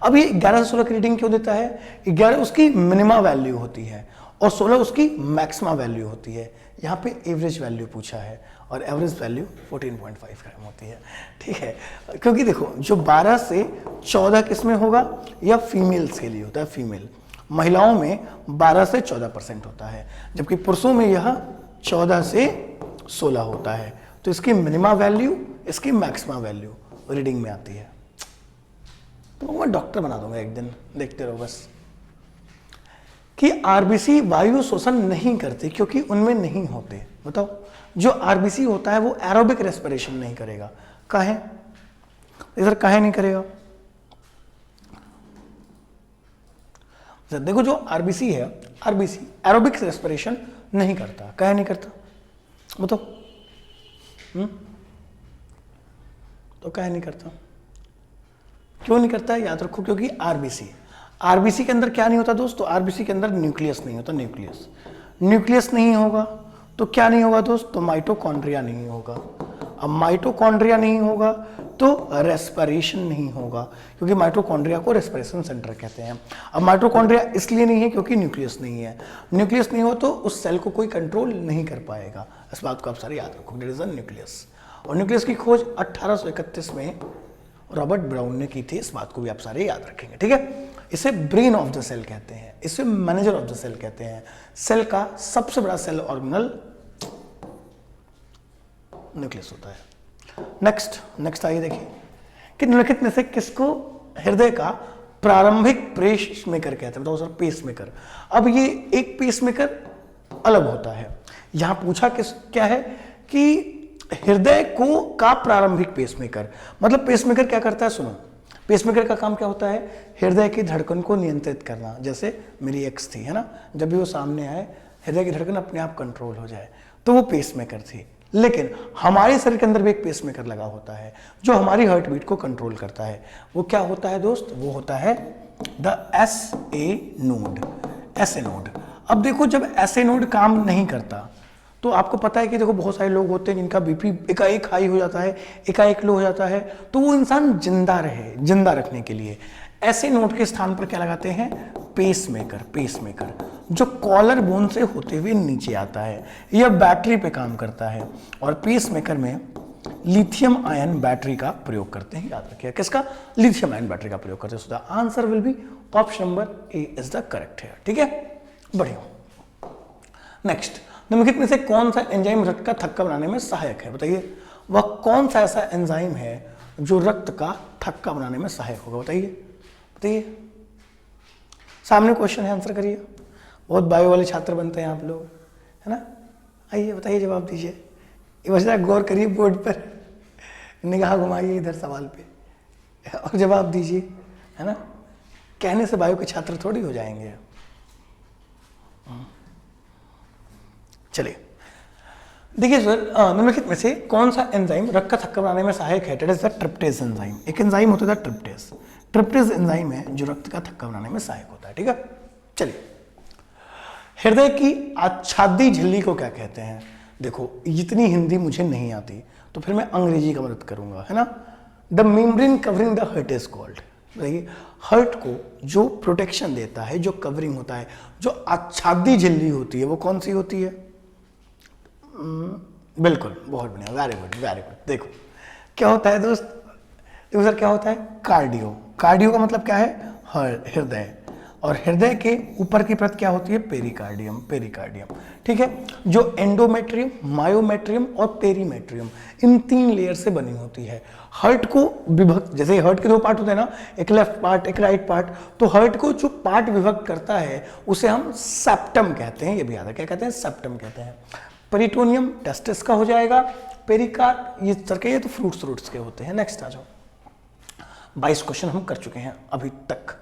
[SPEAKER 1] अब ये 11 से 16 की रीडिंग क्यों देता है? 11 उसकी मिनिमम वैल्यू होती है और 16 उसकी मैक्सिमा वैल्यू होती है। यहाँ पे एवरेज वैल्यू पूछा है और एवरेज वैल्यू 14.5 ग्राम होती है, ठीक है। क्योंकि देखो जो 12 से 14 किस में होगा, या फीमेल्स के लिए होता है, फीमेल महिलाओं में 12 से 14% होता है, जबकि पुरुषों में यह 14 से 16 होता है। तो इसकी मिनिमा वैल्यू, इसकी मैक्सिमा वैल्यू रीडिंग में आती है। तो मैं डॉक्टर बना दूंगा एक दिन, देखते रहो बस। कि आरबीसी वायु शोषण नहीं करते क्योंकि उनमें नहीं होते। बताओ, जो आरबीसी होता है वो एरोबिक रेस्पिरेशन नहीं करेगा। काहे इधर, काहे नहीं करेगा? देखो जो आरबीसी है, आरबीसी एरोबिक रेस्पिरेशन नहीं करता। काहे नहीं करता बताओ? तो काहे नहीं करता, क्यों नहीं करता है? याद रखो, क्योंकि आरबीसी के अंदर क्या नहीं होता दोस्त? तो आरबीसी के अंदर न्यूक्लियस नहीं होता। न्यूक्लियस नहीं होगा तो क्या नहीं होगा दोस्त? तो माइटोकॉन्ड्रिया नहीं होगा। अब माइटोकॉन्ड्रिया नहीं होगा तो रेस्पिरेशन नहीं होगा, क्योंकि माइटोकॉन्ड्रिया को रेस्पिरेशन सेंटर कहते हैं। अब माइटोकॉन्ड्रिया इसलिए नहीं है क्योंकि न्यूक्लियस नहीं है। न्यूक्लियस नहीं हो तो उस सेल को कोई कंट्रोल नहीं कर पाएगा। इस बात को आप सारे याद रखो, देयर इज अ न्यूक्लियस। और न्यूक्लियस की खोज 1831 में रॉबर्ट ब्राउन ने की थी। इस बात को भी आप सारे याद रखेंगे, ठीक है। इसे ब्रेन ऑफ द सेल कहते हैं, इसे मैनेजर ऑफ द सेल कहते हैं। सेल का सबसे बड़ा सेल ऑर्गेनल न्यूक्लियस होता है। नेक्स्ट आइए देखिए कि निम्नलिखित में से किसको हृदय का प्रारंभिक पेसमेकर कहते हैं? बताओ सर, पेसमेकर। अब ये एक पेसमेकर अलग होता है। यहां पूछा क्या है कि हृदय को का प्रारंभिक पेसमेकर, मतलब पेसमेकर क्या करता है? सुनो, पेसमेकर का काम क्या होता है? हृदय की धड़कन को नियंत्रित करना। जैसे मेरी एक्स थी, है ना, जब भी वो सामने आए हृदय की धड़कन अपने आप कंट्रोल हो जाए, तो वो पेसमेकर थी। लेकिन हमारे शरीर के अंदर भी एक पेसमेकर लगा होता है जो हमारी हार्ट बीट को कंट्रोल करता है। वो क्या होता है दोस्त? वो होता है द एसए नोड। अब देखो, जब एसए नोड काम नहीं करता तो आपको पता है कि देखो बहुत सारे लोग होते हैं जिनका बीपी एकाएक हाई हो जाता है, एकाएक लो हो जाता है। तो वो इंसान जिंदा रखने के लिए ऐसे नोड के स्थान पर क्या लगाते हैं? पेसमेकर, जो कॉलर बोन से होते हुए नीचे आता है। यह बैटरी पे काम करता है और पेसमेकर में लिथियम आयन बैटरी का प्रयोग करते हैं। याद रखिए, किसका? लिथियम आयन बैटरी का प्रयोग करते हैं। So the answer will be option number A is the correct है, ठीक है। बढ़िया। नेक्स्ट, निम्नलिखित में से कौन सा एंजाइम रक्त का थक्का बनाने में सहायक है? बताइए, वह कौन सा ऐसा एंजाइम है जो रक्त का थक्का बनाने में सहायक होगा? बताइए। सामने क्वेश्चन है, आंसर करिए। बहुत बायो वाले छात्र बनते हैं आप लोग, है ना। आइए बताइए, जवाब दीजिए। ये बच्चा गौर करिए बोर्ड पर, निगाह घुमाइए इधर सवाल पे और जवाब दीजिए, है ना। कहने से बायो के छात्र थोड़ी हो जाएंगे। चलिए देखिए सर, निम्नलिखित में से कौन सा एंजाइम रक्त का थक्का बनाने में सहायक है? That is the tryptase enzyme. एक एंजाइम होता है ट्रिप्टेज एंजाइम है जो रक्त का थक्का बनाने में सहायक होता है, ठीक है। चलिए, हृदय की आच्छादी झिल्ली को क्या कहते हैं? देखो, इतनी हिंदी मुझे नहीं आती तो फिर मैं अंग्रेजी का मदद करूंगा, है ना। The membrane covering the heart is called. देखिए, हार्ट को जो प्रोटेक्शन देता है, जो कवरिंग होता है, जो आच्छादी झिल्ली होती है, वो कौन सी होती है? बिल्कुल, बहुत बढ़िया, वेरी गुड। देखो क्या होता है दोस्त, देखो सर क्या होता है? कार्डियो का मतलब क्या है? हृदय। और हृदय के ऊपर की परत क्या होती है? पेरिकार्डियम, ठीक है। जो एंडोमेट्रियम, मायोमेट्रियम और पेरीमेट्रियम, इन 3 लेयर से बनी होती है। हार्ट को विभक्त, जैसे हार्ट के 2 पार्ट होते हैं ना, एक लेफ्ट पार्ट, एक राइट पार्ट, तो हार्ट को जो पार्ट विभक्त करता है उसे हम सेप्टम कहते हैं। ये भी याद है, क्या कहते हैं? सेप्टम कहते हैं। पेरिटोनियम टेस्टिस का हो जाएगा, पेरिकार्ड ये सर के, ये तो फ्रूट्स के होते हैं। नेक्स्ट आ जाओ, 22 क्वेश्चन हम कर चुके हैं अभी तक।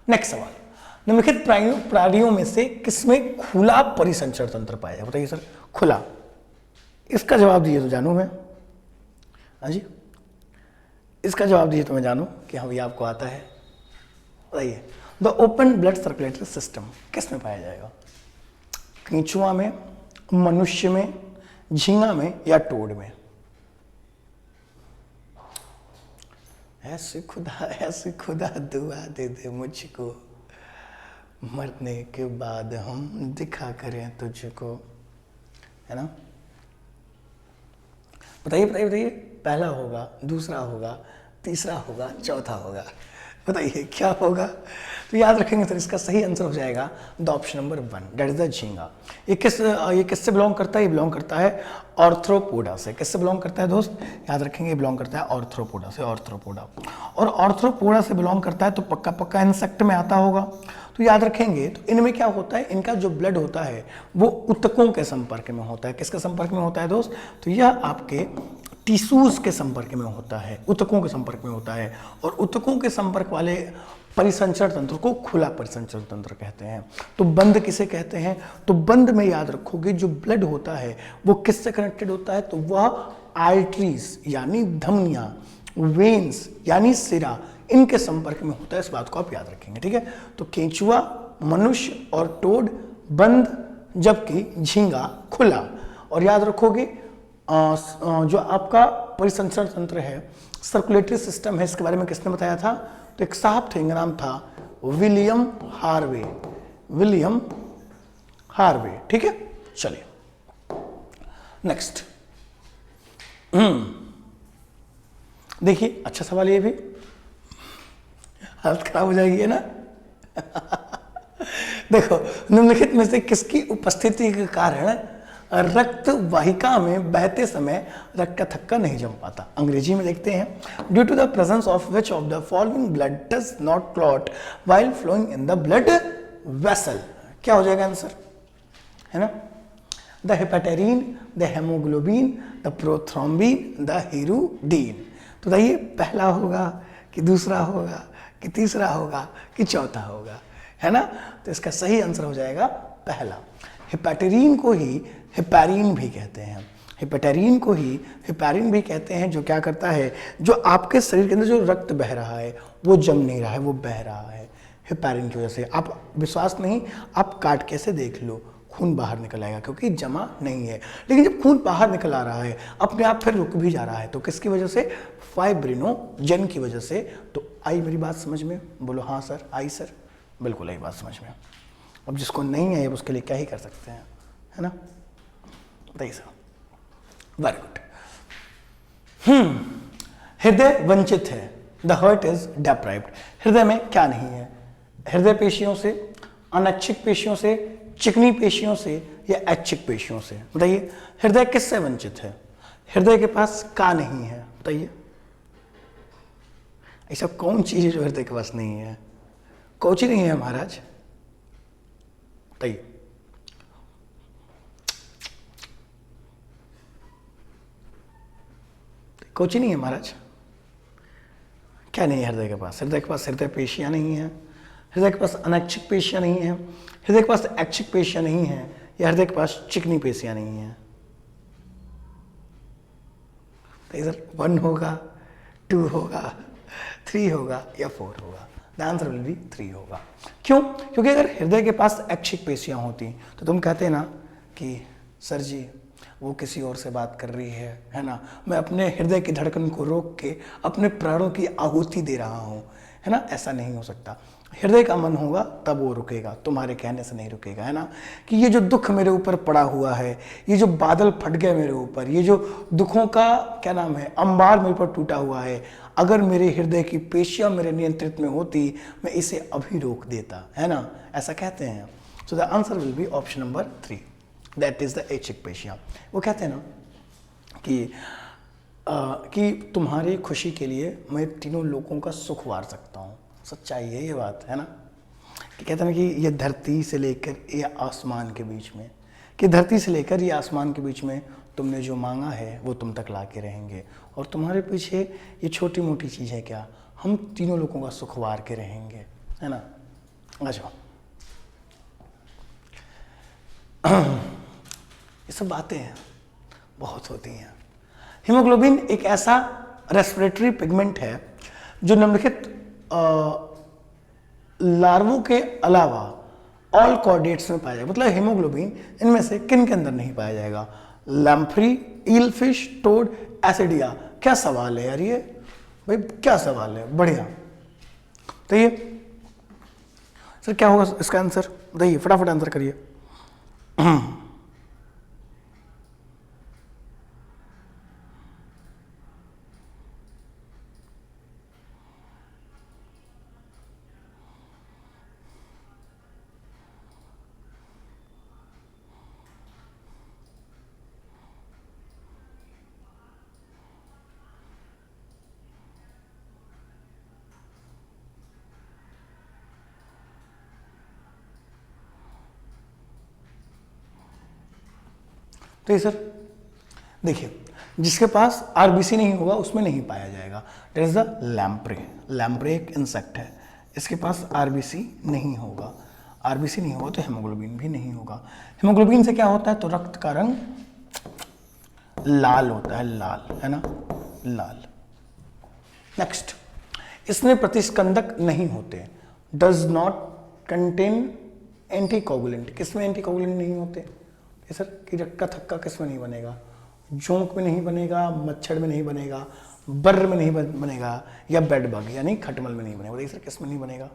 [SPEAKER 1] नेक्स्ट सवाल, निम्नलिखित प्राणियों में से किसमें खुला परिसंचरण तंत्र पाया जाए? बताइए सर, खुला। इसका जवाब दीजिए तो जानूं मैं। हाँ जी, इसका जवाब दीजिए तो मैं जानूं कि हाँ भैया आपको आता है। बताइए, the open blood circulatory system किस में पाया जाएगा? केंचुआ में, मनुष्य में, झींगा में या टोड में? ऐसे खुदा दुआ दे दे मुझको, मरने के बाद हम दिखा करें तुझको, है ना। बताइए बताइए बताइए, पहला होगा, दूसरा होगा, तीसरा होगा, चौथा होगा, बताइए क्या होगा। तो याद रखेंगे सर, इसका सही आंसर हो जाएगा the option number 1, that is the झींगा। ये किससे बिलोंग करता है? ये बिलोंग करता है ऑर्थ्रोपोडा से। किससे बिलोंग करता है दोस्त? याद रखेंगे, ये बिलोंग करता है ऑर्थ्रोपोडा से, ऑर्थ्रोपोडा। और ऑर्थ्रोपोडा से बिलोंग करता है तो पक्का पक्का इंसेक्ट में आता होगा। तो याद रखेंगे, तो इनमें क्या होता है, इनका जो ब्लड होता है वो ऊतकों के संपर्क में होता है। किसके संपर्क में होता है दोस्त? तो यह आपके टिश्यूज के संपर्क में होता है, ऊतकों के संपर्क में होता है। और ऊतकों के संपर्क वाले परिसंचरण तंत्र को खुला परिसंचरण तंत्र कहते हैं। तो बंद किसे कहते हैं? तो बंद में याद रखोगे, जो ब्लड होता है वो किससे कनेक्टेड होता है? तो वह आर्टरीज यानी धमनियां, वेन्स यानी सिरा, इनके संपर्क में होता है। इस बात को आप याद रखेंगे, ठीक है। तो केंचुआ, मनुष्य और टोड बंद, जबकि झींगा खुला। और याद रखोगे जो आपका परिसंचरण तंत्र है, सर्कुलेटरी सिस्टम है, इसके बारे में किसने बताया था? तो एक साहब थे, इनका नाम था विलियम हार्वे, विलियम हार्वे, ठीक है। चलिए नेक्स्ट, देखिए अच्छा सवाल ये भी, हालत खराब हो जाएगी है ना। देखो, निम्नलिखित में से किसकी उपस्थिति के कारण रक्त वाहिका में बहते समय रक्त का थक्का नहीं जम पाता? अंग्रेजी में देखते हैं, due to the presence of which of the following blood does not clot while flowing in the blood vessel. क्या हो जाएगा आंसर, है ना? The heparin, the haemoglobin, the prothrombin, the hirudin. तो बताइए पहला होगा कि दूसरा होगा कि तीसरा होगा कि चौथा होगा, है ना। तो इसका सही आंसर हो जाएगा पहला। हेपेटेरिन को ही हेपेरिन भी कहते हैं, हेपेटेरिन को ही हेपेरिन भी कहते हैं, जो क्या करता है, जो आपके शरीर के अंदर जो रक्त बह रहा है वो जम नहीं रहा है, वो बह रहा है हेपेरिन की वजह से। आप विश्वास नहीं, आप काट के से देख लो, खून बाहर निकल आएगा क्योंकि जमा नहीं है। लेकिन जब खून बाहर निकल आ रहा है अपने आप फिर रुक भी जा रहा है, तो किसकी वजह से? फाइब्रिनोजन की वजह से। तो आई मेरी बात समझ में? बोलो हाँ सर, आई सर, बिल्कुल आई बात समझ में। अब जिसको नहीं है उसके लिए क्या ही कर सकते हैं, है ना। बताइए सर, वेरी गुड। हृदय वंचित है, द हार्ट इज डेप्राइव्ड। हृदय में क्या नहीं है? हृदय पेशियों से, अनैच्छिक पेशियों से, चिकनी पेशियों से या ऐच्छिक पेशियों से? बताइए हृदय किससे वंचित है? हृदय के पास का नहीं है, बताइए ऐसा कौन चीज है जो हृदय के पास नहीं है? कौची नहीं है महाराज, बताइए। कौची नहीं है महाराज? क्या नहीं है हृदय के पास? हृदय के पास हृदय पेशियां नहीं है, हृदय के पास अनैच्छिक पेशियां नहीं है, हृदय के पास ऐच्छिक पेशियां नहीं है, या हृदय के पास चिकनी पेशियां नहीं है? तो इधर 1 होगा, 2 होगा, 3 होगा या 4 होगा? द आंसर विल बी 3 होगा। क्यों? क्योंकि अगर हृदय के पास ऐच्छिक पेशियां होती तो तुम कहते ना कि सर जी वो किसी और से बात कर रही है ना, मैं अपने हृदय की धड़कन को रोक के अपने प्राणों की आहुति दे रहा हूँ, है ना। ऐसा नहीं हो सकता। हृदय का मन होगा तब वो रुकेगा, तुम्हारे कहने से नहीं रुकेगा, है ना। कि ये जो दुख मेरे ऊपर पड़ा हुआ है, ये जो बादल फट गए मेरे ऊपर, ये जो दुखों का क्या नाम है अंबार मेरे ऊपर टूटा हुआ है, अगर मेरे हृदय की पेशियां मेरे नियंत्रित में होती मैं इसे अभी रोक देता, है ना। ऐसा कहते हैं। So the answer will be option number 3, that is the ऐच्छिक पेशियां। वो कहते हैं ना कि तुम्हारी खुशी के लिए मैं तीनों लोगों का सुख वार सकता हूँ। सच्चाई है ये बात, है ना। कि कहते हैं कि ये धरती से लेकर ये आसमान के बीच में, कि धरती से लेकर ये आसमान के बीच में तुमने जो मांगा है वो तुम तक ला के रहेंगे, और तुम्हारे पीछे ये छोटी मोटी चीज़ है क्या, हम तीनों लोगों का सुख वार के रहेंगे, है ना। अच्छा ये सब बातें बहुत होती हैं। हीमोग्लोबिन एक ऐसा रेस्पिरेटरी पिगमेंट है जो निम्नलिखित लार्वों के अलावा ऑल कॉर्डेट्स में पाया जाएगा। मतलब हीमोग्लोबिन इनमें से किन के अंदर नहीं पाया जाएगा? Lamprey, eelfish, toad, ascidia. क्या सवाल है यार ये, भाई क्या सवाल है, बढ़िया। तो ये सर क्या होगा इसका आंसर बताइए, फटाफट आंसर करिए। तो ये सर देखिए, जिसके पास आरबीसी नहीं होगा उसमें नहीं पाया जाएगा। That is the lamprey. Lamprey एक इंसेक्ट है, इसके पास आरबीसी नहीं होगा। आरबीसी नहीं होगा तो हेमोग्लोबिन भी नहीं होगा। हेमोग्लोबिन से क्या होता है, तो रक्त का रंग लाल होता है, लाल है ना, लाल। नेक्स्ट, इसमें प्रतिस्कंदक नहीं होते, डज नॉट कंटेन एंटीकोगुलेंट। किसमें एंटीकोगुलेंट नहीं होते सर, कि रक्का थक्का किसमें नहीं बनेगा, जोंक में नहीं बनेगा, मच्छर में नहीं बनेगा, बर्र में नहीं बनेगा, या बेड बग यानी खटमल में नहीं बनेगा। बताइए सर किसमें नहीं बनेगा?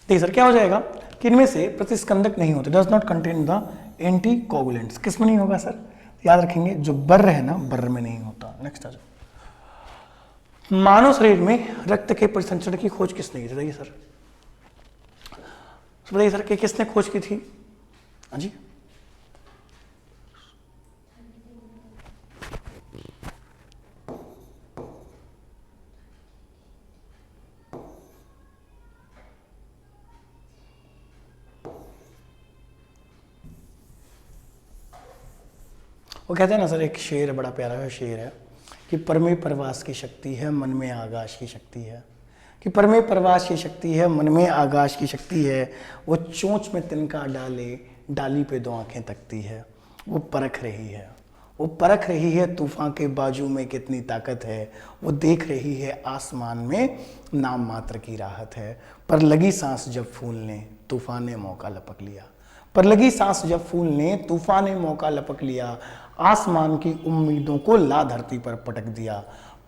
[SPEAKER 1] देखिए सर क्या हो जाएगा कि इनमें से प्रतिस्कंदक नहीं होते, does not contain the anticoagulants. किसमें नहीं होगा सर, याद रखेंगे जो बर्र है ना, बर्र में नहीं होता। नेक्स्ट आ जाओ, मानव शरीर में रक्त के परिसंचरण की खोज किसने की थी? बताइए सर, बताइए सर कि किसने खोज की थी? हाँ जी, वो कहते हैं ना सर, एक शेर है, बड़ा प्यारा है शेर है कि पर में परवास की शक्ति है, मन में आकाश की शक्ति है। कि पर में परवास की शक्ति है, मन में आकाश की शक्ति है। वो चोंच में तिनका डाले, डाली पे दो आंखें तकती है। वो परख रही है, वो परख रही है तूफान के बाजू में कितनी ताकत है। वो देख रही है आसमान में नाम मात्र की राहत है। पर लगी सांस जब फूल ने तूफान ने मौका लपक लिया। पर लगी सांस जब फूल ने तूफान ने मौका लपक लिया। आसमान की उम्मीदों को ला धरती पर पटक दिया।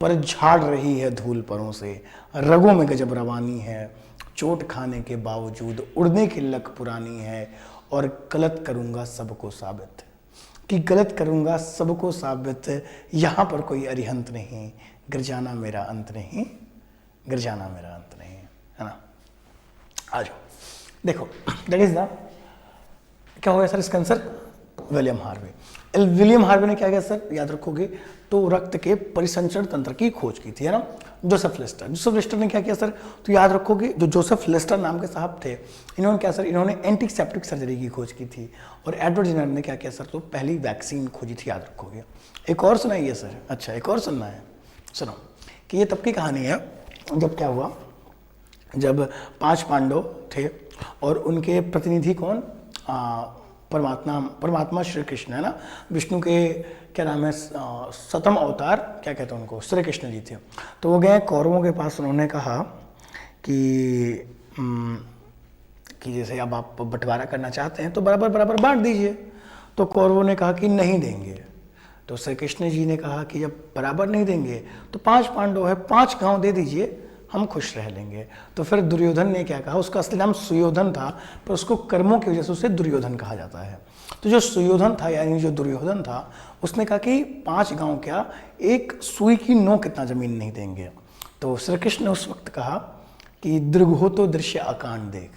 [SPEAKER 1] पर झाड़ रही है धूल परों से, रगों में गजब रवानी है। चोट खाने के बावजूद उड़ने की लक पुरानी है। और गलत करूंगा सबको साबित, कि गलत करूंगा सबको साबित। यहाँ पर कोई अरिहंत नहीं, गिर जाना मेरा अंत नहीं, गिर जाना मेरा अंत नहीं, है ना। आ जाओ, देखो दैट इज द, क्या हो गया सर इसका answer? William Harvey. William Harvey ने क्या किया सर, याद रखोगे तो रक्त के परिसंचरण तंत्र की खोज की थी, है ना। जोसेफ लेस्टर, जोसेफ लेस्टर ने क्या किया सर, तो याद रखोगे जो जोसेफ लेस्टर नाम के साहब थे, इन्होंने क्या सर, इन्होंने एंटीसेप्टिक सर्जरी की खोज की थी। और एडवर्ड जेनर ने क्या किया सर, तो पहली वैक्सीन खोजी थी, याद रखोगे। एक और सुनाइए सर, अच्छा एक और सुनना है, सुनो कि ये तब की कहानी है जब क्या हुआ, जब 5 पांडव थे और उनके प्रतिनिधि कौन, परमात्मा श्री कृष्ण, है ना। विष्णु के क्या नाम है, सतम अवतार क्या कहते हैं उनको, श्री कृष्ण जी थे। तो वो गए कौरवों के पास, उन्होंने कहा कि जैसे अब आप बंटवारा करना चाहते हैं तो बराबर बराबर बांट दीजिए। तो कौरवों ने कहा कि नहीं देंगे। तो श्री कृष्ण जी ने कहा कि जब बराबर नहीं देंगे तो 5 पांडव है, 5 गांव दे दीजिए, हम खुश रह लेंगे। तो फिर दुर्योधन ने क्या कहा, उसका असली नाम सुयोधन था, पर उसको कर्मों की वजह से उसे दुर्योधन कहा जाता है। तो जो सुयोधन था यानी जो दुर्योधन था, उसने कहा कि 5 गांव क्या, एक सुई की नोक कितना जमीन नहीं देंगे। तो श्री कृष्ण ने उस वक्त कहा कि दृग हो तो दृश्य अकांड देख,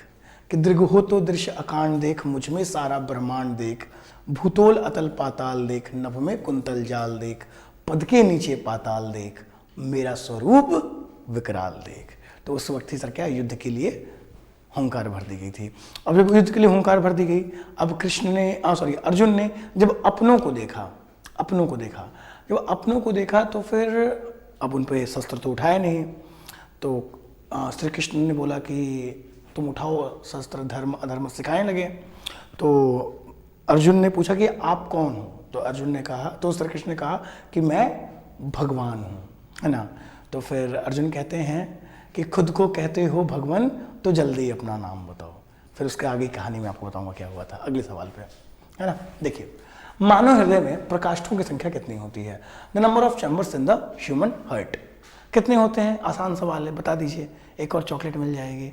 [SPEAKER 1] कि दृग हो तो दृश्य अकांड देख, मुझ में सारा ब्रह्मांड देख। भूतोल अतल पाताल देख, नभ में कुंतल जाल देख। पद के नीचे पाताल देख, मेरा स्वरूप विकराल देख। तो उस वक्त ही सर क्या, युद्ध के लिए हुंकार भर दी गई थी। अब जब युद्ध के लिए हुंकार भर दी गई, अब कृष्ण ने अर्जुन ने जब अपनों को देखा, जब अपनों को देखा तो फिर अब उन पे शस्त्र तो उठाया नहीं। तो श्री कृष्ण ने बोला कि तुम उठाओ शस्त्र, धर्म अधर्म सिखाने लगे। तो अर्जुन ने पूछा कि आप कौन हो? तो अर्जुन ने कहा, तो श्री कृष्ण ने कहा कि मैं भगवान हूँ, है ना। तो फिर अर्जुन कहते हैं कि खुद को कहते हो भगवान, तो जल्दी अपना नाम बताओ। फिर उसके आगे कहानी में आपको बताऊंगा क्या हुआ था अगले सवाल पे। है ना। देखिए, मानव हृदय में प्रकाष्ठों की संख्या कितनी होती है? The number of chambers in the human heart. कितने होते हैं? आसान सवाल है, बता दीजिए। एक और चॉकलेट मिल जाएगी,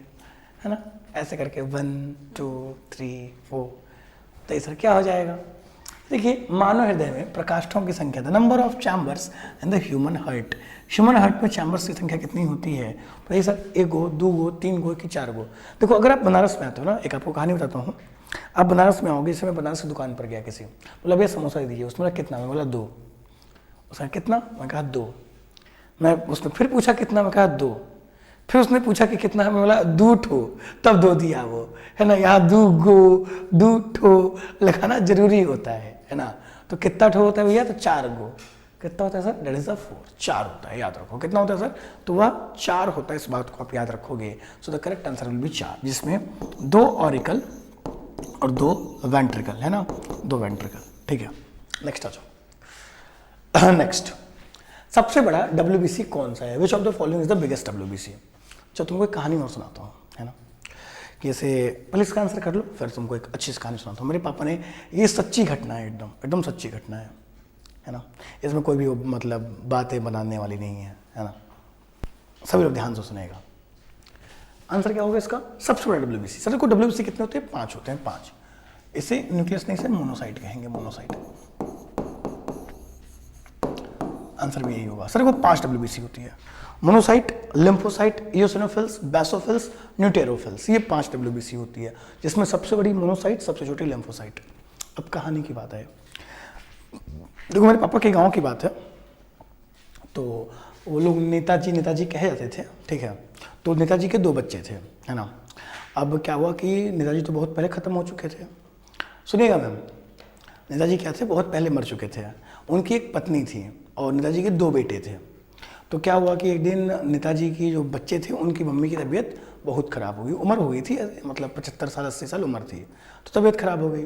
[SPEAKER 1] है ना। ऐसे करके 1 2 3 4, तो सर क्या हो जाएगा? देखिए, मानव हृदय में प्रकाष्ठों की संख्या, the number of chambers in the human heart. Human heart में चैम्बर्स की संख्या कितनी होती है? बताइए सर, 1 गो, 2 गो, 3 गो कि 4 गो? देखो, अगर आप बनारस में आते हो ना, एक आपको कहानी बताता हूँ। आप बनारस में आओगे, जैसे मैं बनारस की दुकान पर गया, किसी बोला भैया समोसा दे दीजिए। उसने बोला कितना? मैं बोला 2। उसने कितना? मैं कहा 2। उसने फिर पूछा कितना? मैं कहा 2। फिर उसने पूछा कि कितना है? मैं बोला 2 ठो, तब 2 दिया वो, है ना। यहाँ 2 गो 2 ठो लिखाना जरूरी होता है ना। तो कितना ठो होता है भैया? तो 4 गो। कितना होता है सर? दैट इज 4, 4 होता है, याद रखो। कितना होता है सर? तो वह 4 होता है, इस बात को आप याद रखोगे। सो the correct answer will B 4, जिसमें 2 ऑरिकल और 2 वेंट्रिकल, है ना, 2 वेंट्रिकल। ठीक है, नेक्स्ट आ जाओ। नेक्स्ट, सबसे बड़ा WBC कौन सा है? विच of the following is the biggest WBC? चलो तुमको एक कहानी और सुनाता हूँ, है ना, कि ऐसे पहले इसका आंसर कर लो, फिर तुमको एक अच्छी सी कहानी सुनाता हूँ। मेरे पापा ने, ये सच्ची घटना है, एकदम सच्ची घटना है ना। इसमें कोई भी मतलब बातें बनाने वाली नहीं है ना। सभी लोग ध्यान से सुनेगा। आंसर क्या होगा इसका? सबसे बड़ा WBC। सर को WBC कितने होते हैं? 5 होते हैं, 5। इसे न्यूक्लियस नहीं, से मोनोसाइट कहेंगे, मोनोसाइट। आंसर भी यही होगा। सर को 5 WBC होती है। मोनोसाइट, लिम्फोसाइट, इओसिनोफिल्स, बेसोफिल्स, न्यूटेरोफिल्स, ये 5 WBC होती है, जिसमें सबसे बड़ी मोनोसाइट, सबसे छोटी लिम्फोसाइट। अब कहानी की बात है, देखो मेरे पापा के गांव की बात है। तो वो लोग नेताजी कहे जाते थे, ठीक है। तो नेताजी के 2 बच्चे थे, है ना। अब क्या हुआ कि नेताजी तो बहुत पहले ख़त्म हो चुके थे। सुनिएगा मैम, नेताजी क्या थे? बहुत पहले मर चुके थे। उनकी एक पत्नी थी और नेताजी के 2 बेटे थे। तो क्या हुआ कि एक दिन नेताजी की जो बच्चे थे, उनकी मम्मी की तबीयत बहुत ख़राब हो गई। उम्र हो गई थी, मतलब 75 साल 80 साल उम्र थी, तो तबीयत ख़राब हो गई।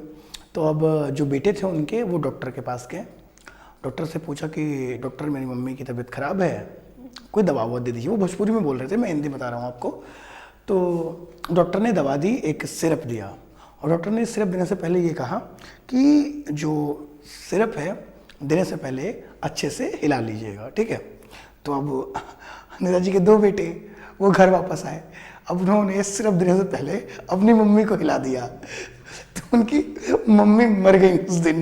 [SPEAKER 1] तो अब जो बेटे थे उनके, वो डॉक्टर के पास गए। डॉक्टर से पूछा कि डॉक्टर मेरी मम्मी की तबीयत ख़राब है, कोई दवा ववा दे दीजिए। वो भोजपुरी में बोल रहे थे, मैं हिंदी बता रहा हूँ आपको। तो डॉक्टर ने दवा दी, एक सिरप दिया। और डॉक्टर ने सिरप देने से पहले ये कहा कि जो सिरप है देने से पहले अच्छे से हिला लीजिएगा, ठीक है। तो अब नेताजी के 2 बेटे वो घर वापस आए। अब उन्होंने सिरप देने से पहले अपनी मम्मी को हिला दिया, तो उनकी मम्मी मर गई उस दिन।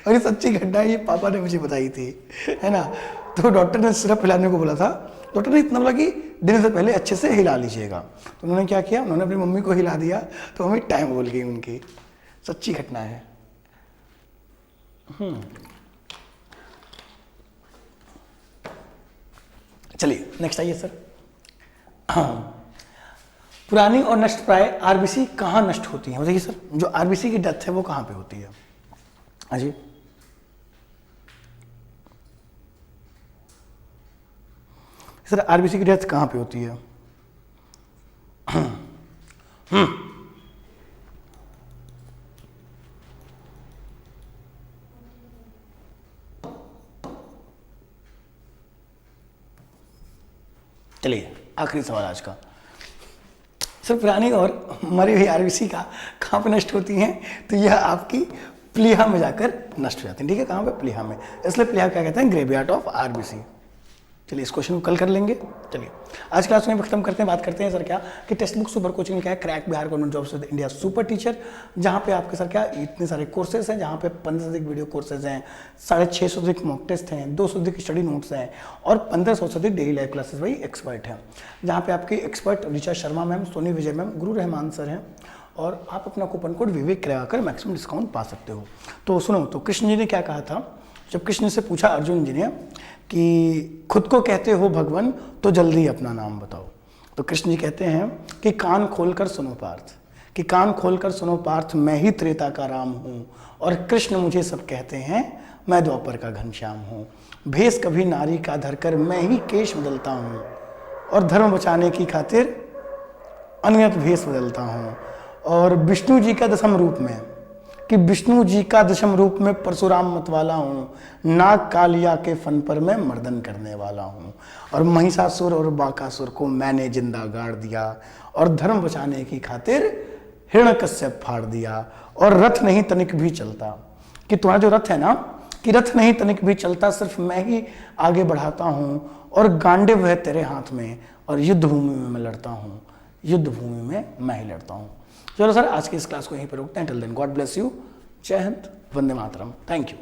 [SPEAKER 1] और ये सच्ची घटना है, ये पापा ने मुझे बताई थी, है ना। तो डॉक्टर ने सिरप हिलाने को बोला था। डॉक्टर ने इतना बोला कि देने से पहले अच्छे से हिला लीजिएगा। तो उन्होंने क्या किया? उन्होंने अपनी मम्मी को हिला दिया, तो मम्मी टाइम बोल गई उनकी। सच्ची घटना है। चलिए नेक्स्ट आइए सर। पुरानी और नष्ट प्राय RBC कहाँ नष्ट होती है? बताइए सर, जो RBC की डेथ है वो कहाँ पे होती है? हाँ जी, सर RBC की डेथ कहाँ पे होती है? चलिए आखिरी सवाल आज का। सर पुरानी और मरी हुई RBC का कहाँ पे नष्ट होती हैं? तो यह आपकी प्लीहा में जाकर नष्ट हो जाती है, ठीक है। कहाँ पे? प्लीहा में। इसलिए प्लीहा क्या कहते हैं? Graveyard of RBC। चलिए इस क्वेश्चन को कल कर लेंगे। चलिए आज क्लास में खत्म करते हैं। बात करते हैं सर क्या कि टेक्स्ट बुक सुपर कोचिंग क्या है? Crack Bihar government jobs with India super teacher, जहाँ पे आपके सर क्या इतने सारे कोर्सेज हैं, जहाँ पे 15 से अधिक वीडियो कोर्सेज हैं, 650 से अधिक मॉक टेस्ट हैं, 200 से अधिक स्टडी नोट्स हैं और 1500 से अधिक डेली लाइव क्लासेस भाई एक्सपर्ट हैं, जहाँ पे आपके एक्सपर्ट ऋचा शर्मा मैम, सोनी विजय मैम, गुरु रहमान सर हैं। और आप अपना कूपन कोड विवेक लगाकर मैक्सिमम डिस्काउंट पा सकते हो। तो सुनो, तो कृष्ण जी ने क्या कहा था जब कृष्ण से पूछा अर्जुन जी ने कि खुद को कहते हो भगवान तो जल्दी अपना नाम बताओ, तो कृष्ण जी कहते हैं कि कान खोलकर सुनो पार्थ, कि कान खोलकर सुनो पार्थ, मैं ही त्रेता का राम हूँ और कृष्ण मुझे सब कहते हैं, मैं द्वापर का घनश्याम हूँ। भेष कभी नारी का धरकर मैं ही केश बदलता हूँ और धर्म बचाने की खातिर अनियत भेष बदलता हूँ। और विष्णु जी का दशम रूप में, कि विष्णु जी का दशम रूप में परशुराम मतवाला हूँ, नाग कालिया के फन पर मैं मर्दन करने वाला हूँ और महिषासुर और बाकासुर को मैंने जिंदा गाड़ दिया और धर्म बचाने की खातिर हिरण्यकश्यप फाड़ दिया और रथ नहीं तनिक भी चलता, कि तुम्हारा जो रथ है ना, कि रथ नहीं तनिक भी चलता, सिर्फ मैं ही आगे बढ़ाता हूँ, और गांडिव है तेरे हाथ में, और युद्ध भूमि में मैं लड़ता हूँ, युद्ध भूमि में मैं ही लड़ता हूँ। चलो सर, आज की इस क्लास को यहीं पर रोकते हैं। Till then God bless you. जय हिंद, वंदे मातरम, थैंक यू।